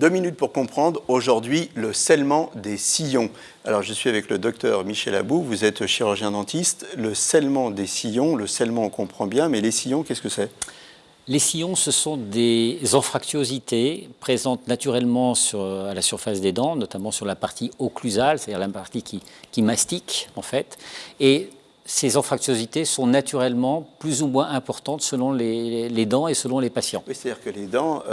2 minutes pour comprendre aujourd'hui le scellement des sillons. Alors je suis avec le docteur Michel Abou, vous êtes chirurgien dentiste. Le scellement des sillons, le scellement on comprend bien, mais les sillons, qu'est-ce que c'est? Les sillons, ce sont des anfractuosités présentes naturellement à la surface des dents, notamment sur la partie occlusale, c'est-à-dire la partie qui mastique en fait. Et ces anfractuosités sont naturellement plus ou moins importantes selon les dents et selon les patients. Oui, c'est-à-dire que les dents,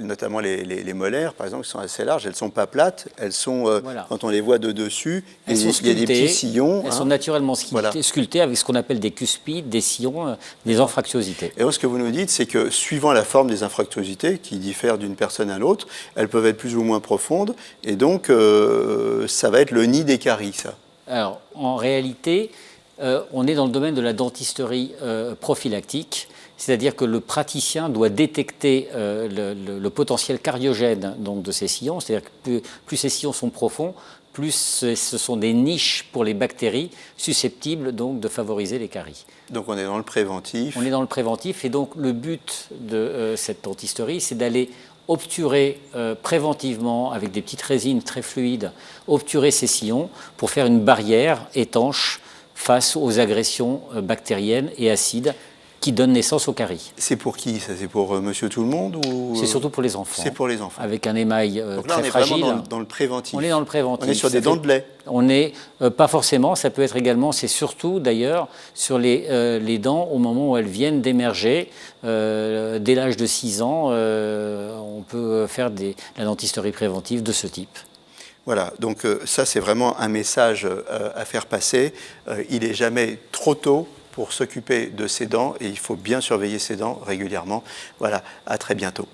notamment les molaires, par exemple, qui sont assez larges, elles ne sont pas plates, elles sont, Voilà. quand on les voit de dessus, Elles sont il y a des petits sculptées, sillons. elles sont naturellement sculptées avec ce qu'on appelle des cuspides, des sillons, des anfractuosités. Et donc, ce que vous nous dites, c'est que suivant la forme des anfractuosités, qui diffèrent d'une personne à l'autre, elles peuvent être plus ou moins profondes, et donc ça va être le nid des caries, ça. Alors, en réalité, on est dans le domaine de la dentisterie prophylactique, c'est-à-dire que le praticien doit détecter le potentiel cariogène donc, de ces sillons, c'est-à-dire que plus ces sillons sont profonds, plus ce sont des niches pour les bactéries susceptibles donc de favoriser les caries. Donc on est dans le préventif. On est dans le préventif et donc le but de cette dentisterie, c'est d'aller obturer préventivement avec des petites résines très fluides, obturer ces sillons pour faire une barrière étanche face aux agressions bactériennes et acides qui donnent naissance aux caries. C'est pour qui ça? C'est pour monsieur tout le monde ou... C'est surtout pour les enfants. C'est pour les enfants. Avec un émail donc là, très fragile. Vraiment dans le préventif. On est dans le préventif. On est sur des dents de lait. On n'est pas forcément, ça peut être également, c'est surtout d'ailleurs sur les dents au moment où elles viennent d'émerger. Dès l'âge de 6 ans, on peut faire la dentisterie préventive de ce type. Voilà, donc ça c'est vraiment un message à faire passer. Il n'est jamais trop tôt pour s'occuper de ses dents et il faut bien surveiller ses dents régulièrement. Voilà, à très bientôt.